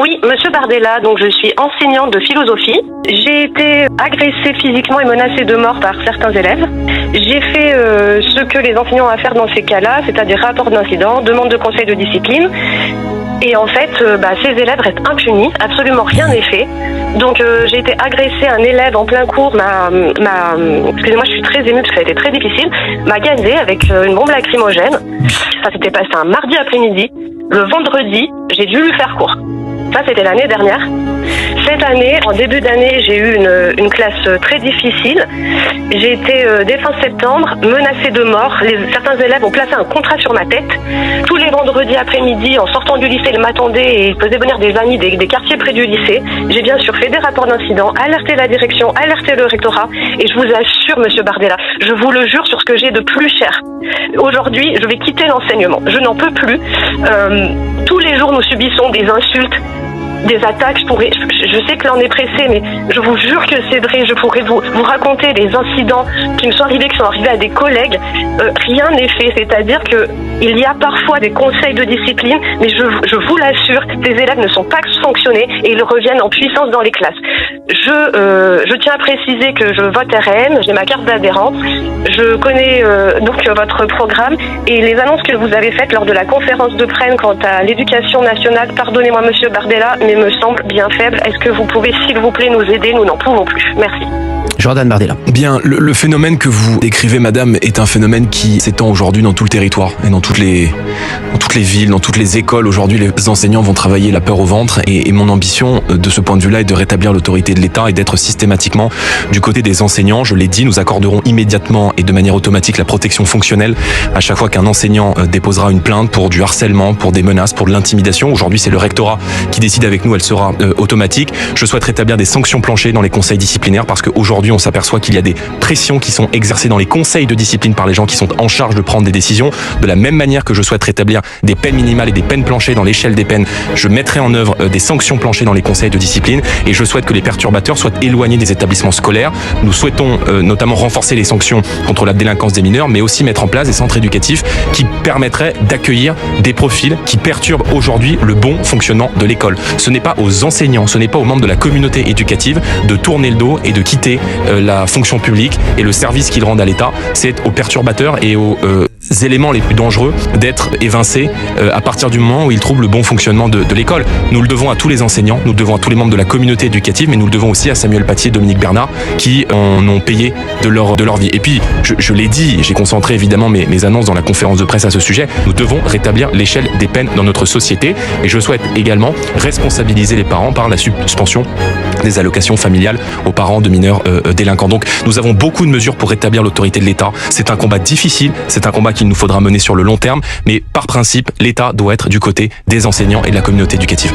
Oui, Monsieur Bardella, donc je suis enseignante de philosophie. J'ai été agressée physiquement et menacée de mort par certains élèves. J'ai fait ce que les enseignants ont à faire dans ces cas-là, c'est-à-dire rapport d'incident, demande de conseil de discipline. Et en fait, ces élèves restent impunis, absolument rien n'est fait. Donc j'ai été agressée, un élève en plein cours excusez-moi, je suis très émue parce que ça a été très difficile, m'a gazé avec une bombe lacrymogène. Ça s'était passé un mardi après-midi. Le vendredi, j'ai dû lui faire cours. Ça, c'était l'année dernière. Cette année, en début d'année, j'ai eu une classe très difficile. J'ai été, dès fin septembre, menacée de mort. Certains élèves ont placé un contrat sur ma tête. Tous les vendredis après-midi, en sortant du lycée, ils m'attendaient et ils faisaient venir des amis des quartiers près du lycée. J'ai bien sûr fait des rapports d'incident, alerté la direction, alerté le rectorat. Et je vous assure, Monsieur Bardella, je vous le jure sur ce que j'ai de plus cher. Aujourd'hui, je vais quitter l'enseignement. Je n'en peux plus. Tous les jours, nous subissons des insultes, des attaques. Je sais que l'on est pressé, mais je vous jure que c'est vrai. Je pourrais vous raconter des incidents qui me sont arrivés à des collègues. Rien n'est fait. C'est-à-dire que il y a parfois des conseils de discipline, mais je vous l'assure, les élèves ne sont pas sanctionnés et ils reviennent en puissance dans les classes. Je tiens à préciser que je vote RN, j'ai ma carte d'adhérent. Je connais donc votre programme et les annonces que vous avez faites lors de la conférence de presse quant à l'éducation nationale. Pardonnez-moi, Monsieur Bardella, mais me semble bien faible. Est-ce que vous pouvez, s'il vous plaît, nous aider? Nous n'en pouvons plus. Merci. Jordan Bardella. Bien, le phénomène que vous décrivez, madame, est un phénomène qui s'étend aujourd'hui dans tout le territoire et dans toutes les villes, dans toutes les écoles. Aujourd'hui, les enseignants vont travailler la peur au ventre et mon ambition de ce point de vue-là est de rétablir l'autorité de l'État et d'être systématiquement du côté des enseignants. Je l'ai dit, nous accorderons immédiatement et de manière automatique la protection fonctionnelle à chaque fois qu'un enseignant déposera une plainte pour du harcèlement, pour des menaces, pour de l'intimidation. Aujourd'hui, c'est le rectorat qui décide avec nous, elle sera automatique. Je souhaite rétablir des sanctions planchées dans les conseils disciplinaires parce qu'aujourd'hui, on s'aperçoit qu'il y a des pressions qui sont exercées dans les conseils de discipline par les gens qui sont en charge de prendre des décisions. De la même manière que je souhaite rétablir des peines minimales et des peines planchées dans l'échelle des peines, je mettrai en œuvre des sanctions planchées dans les conseils de discipline et je souhaite que les perturbateurs soient éloignés des établissements scolaires. Nous souhaitons notamment renforcer les sanctions contre la délinquance des mineurs, mais aussi mettre en place des centres éducatifs qui permettraient d'accueillir des profils qui perturbent aujourd'hui le bon fonctionnement de l'école. Ce n'est pas aux enseignants, ce n'est pas aux membres de la communauté éducative de tourner le dos et de quitter la fonction publique et le service qu'ils rendent à l'État. C'est aux perturbateurs et aux éléments les plus dangereux d'être évincés à partir du moment où ils trouvent le bon fonctionnement de l'école. Nous le devons à tous les enseignants, nous le devons à tous les membres de la communauté éducative, mais nous le devons aussi à Samuel Paty et Dominique Bernard qui en ont payé de leur vie. Et puis, je l'ai dit, j'ai concentré évidemment mes annonces dans la conférence de presse à ce sujet, nous devons rétablir l'échelle des peines dans notre société et je souhaite également responsabiliser les parents par la suspension des allocations familiales aux parents de mineurs délinquants. Donc nous avons beaucoup de mesures pour rétablir l'autorité de l'État. C'est un combat difficile, c'est un combat qu'il nous faudra mener sur le long terme, mais par principe, l'État doit être du côté des enseignants et de la communauté éducative.